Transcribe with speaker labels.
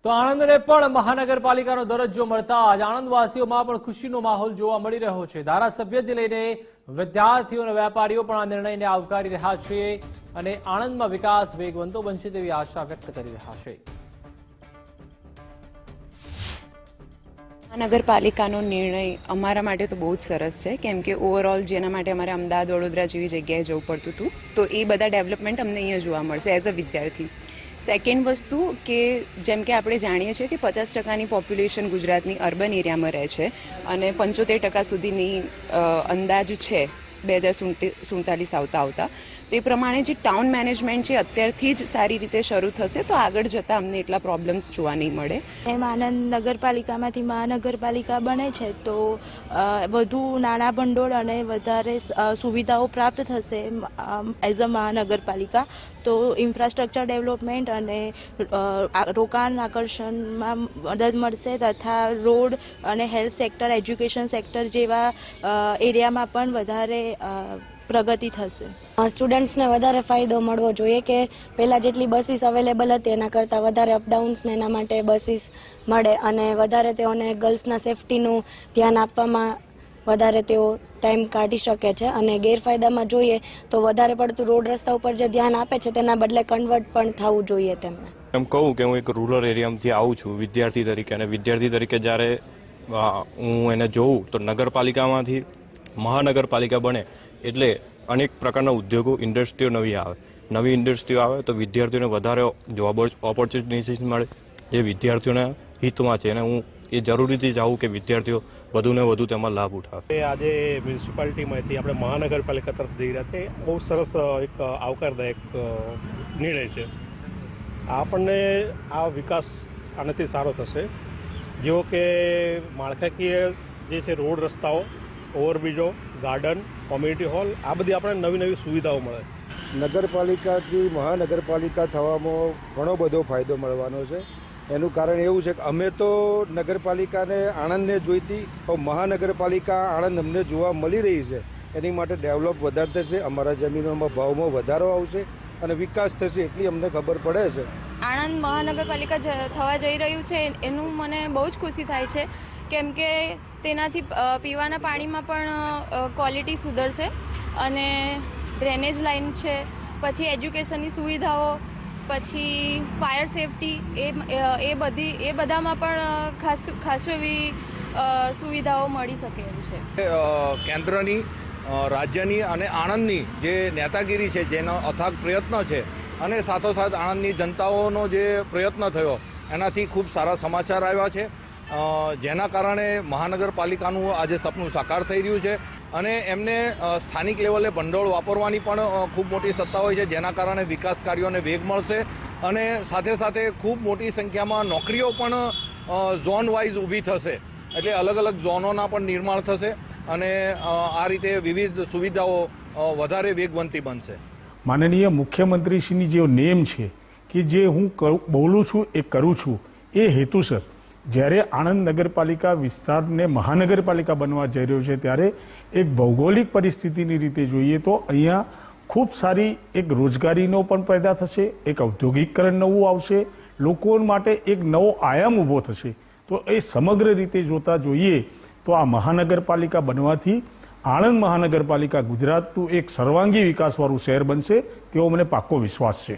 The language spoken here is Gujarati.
Speaker 1: તો આણંદને પણ મહાનગરપાલિકાનો દરજ્જો મળતા જ આણંદવાસીઓમાં પણ ખુશીનો માહોલ જોવા મળી રહ્યો છે। ધારાસભ્યથી લઈને વિદ્યાર્થીઓ અને વેપારીઓ પણ આ નિર્ણયને આવકારી રહ્યા છે અને આણંદમાં વિકાસ વેગવંતો બનશે તેવી આશા વ્યક્ત કરી રહ્યા છે।
Speaker 2: મહાનગરપાલિકાનો નિર્ણય અમારા માટે તો બહુ જ સરસ છે, કેમ કે ઓવરઓલ જેના માટે અમારે અમદાવાદ વડોદરા જેવી જગ્યાએ જવું પડતું હતું, તો એ બધા ડેવલપમેન્ટ અમને અહીંયા જોવા મળશે એઝ અ વિદ્યાર્થી। સેકન્ડ વસ્તુ કે જેમ કે આપણે જાણીએ છીએ કે 50% પોપ્યુલેશન ગુજરાતની અર્બન એરિયામાં રહે છે અને 75% સુધીની અંદાજ છે 2047 આવતા તો એ પ્રમાણે જે ટાઉન મેનેજમેન્ટ છે અત્યારથી જ સારી રીતે શરૂ થશે તો આગળ જતાં અમને એટલા પ્રોબ્લેમ્સ જોવા નહીં મળે।
Speaker 3: એમ આણંદ નગરપાલિકામાંથી મહાનગરપાલિકા બને છે તો વધુ નાણાં ભંડોળ અને વધારે સુવિધાઓ પ્રાપ્ત થશે એઝ અ મહાનગરપાલિકા, તો ઇન્ફ્રાસ્ટ્રક્ચર ડેવલપમેન્ટ અને રોકાણ આકર્ષણમાં મદદ મળશે તથા રોડ અને હેલ્થ સેક્ટર, એજ્યુકેશન સેક્ટર જેવા એરિયામાં પણ વધારે પ્રગતિ થશે।
Speaker 4: સ્ટુડન્ટ્સને વધારે ફાયદો મળવો જોઈએ કે પહેલાં જેટલી બસીસ અવેલેબલ હતી એના કરતાં વધારે અપડાઉન્સને એના માટે બસીસ મળે અને વધારે તેઓને ગર્લ્સના સેફટીનું ધ્યાન આપવામાં વધારે તેઓ ટાઈમ કાઢી શકે છે। અને ગેરફાયદામાં જોઈએ તો વધારે પડતું રોડ રસ્તા ઉપર જે ધ્યાન આપે છે તેના બદલે કન્વર્ટ પણ થવું જોઈએ તેમણે।
Speaker 5: એમ કહું કે હું એક રૂરલ એરિયામાંથી આવું છું વિદ્યાર્થી તરીકે, અને વિદ્યાર્થી તરીકે જ્યારે હું એને જોઉં તો નગરપાલિકામાંથી મહાનગરપાલિકા બને એટલે અનેક પ્રકારના ઉદ્યોગો, ઇન્ડસ્ટ્રીઓ નવી ઇન્ડસ્ટ્રીઓ આવે તો વિદ્યાર્થીઓને વધારે જોબ ઓપોર્ચ્યુનિટીઝ મળે જે વિદ્યાર્થીઓના હિતમાં છે, અને હું એ જરૂરીથી ચાહું કે વિદ્યાર્થીઓ વધુને વધુ તેમાં લાભ ઉઠાવે।
Speaker 6: આજે મ્યુનિસિપાલિટીમાંથી આપણે મહાનગરપાલિકા તરફ જઈ રહ્યા છે, બહુ સરસ એક આવકારદાયક નિર્ણય છે। આપણને આ વિકાસ આનાથી સારો થશે, જેવો કે માળખાકીય જે છે રોડ રસ્તાઓ, ઓવરબ્રિજો, ગાર્ડન, કોમ્યુનિટી હોલ, આ બધી આપણને નવી નવી સુવિધાઓ મળે।
Speaker 7: નગરપાલિકાથી મહાનગરપાલિકા થવામાં ઘણો બધો ફાયદો મળવાનો છે। એનું કારણ એવું છે કે અમે તો નગરપાલિકાને આણંદને જોઈતી, પણ મહાનગરપાલિકા આણંદ અમને જોવા મળી રહી છે, એની માટે ડેવલપ વધારે થશે, અમારા જમીનોમાં ભાવમાં વધારો આવશે અને વિકાસ થશે એટલી અમને ખબર પડે છે।
Speaker 8: આણંદ મહાનગરપાલિકા થવા જઈ રહ્યું છે એનું મને બહુ જ ખુશી થાય છે, કેમ કે તેનાથી પીવાના પાણીમાં પણ ક્વોલિટી સુધરશે અને ડ્રેનેજ લાઇન છે, પછી એજ્યુકેશનની સુવિધાઓ, પછી ફાયર સેફટી એ બધામાં પણ ખાસું એવી સુવિધાઓ મળી શકે એમ છે।
Speaker 9: કેન્દ્રની, રાજ્યની અને આણંદની જે નેતાગીરી છે, જેનો અથાગ પ્રયત્ન છે અને સાથોસાથ આણંદની જનતાઓનો જે પ્રયત્ન થયો એનાથી ખૂબ સારા સમાચાર આવ્યા છે, જેના કારણે મહાનગરપાલિકાનું આજે સપનું સાકાર થઈ રહ્યું છે અને એમને સ્થાનિક લેવલે ભંડોળ વાપરવાની પણ ખૂબ મોટી સત્તા હોય છે, જેના કારણે વિકાસ કાર્યોને વેગ મળશે અને સાથે સાથે ખૂબ મોટી સંખ્યામાં નોકરીઓ પણ ઝોન વાઇઝ ઊભી થશે, એટલે અલગ અલગ ઝોનોના પણ નિર્માણ થશે અને આ રીતે વિવિધ સુવિધાઓ વધારે વેગવંતી બનશે।
Speaker 10: માનનીય મુખ્યમંત્રીશ્રીની જે નેમ છે કે જે હું બોલું છું એ કરું છું, એ હેતુસર જ્યારે આણંદ નગરપાલિકા વિસ્તારને મહાનગરપાલિકા બનવા જઈ રહ્યો છે ત્યારે એક ભૌગોલિક પરિસ્થિતિની રીતે જોઈએ તો અહીંયા ખૂબ સારી એક રોજગારીનો પણ પેદા થશે, એક ઔદ્યોગિકરણ નવું આવશે, લોકો માટે એક નવો આયામ ઊભો થશે। તો એ સમગ્ર રીતે જોતા જોઈએ તો આ મહાનગરપાલિકા બનવાથી આણંદ મહાનગરપાલિકા ગુજરાતનું એક સર્વાંગી વિકાસવાળું શહેર બનશે તેવો મને પાક્કો વિશ્વાસ છે।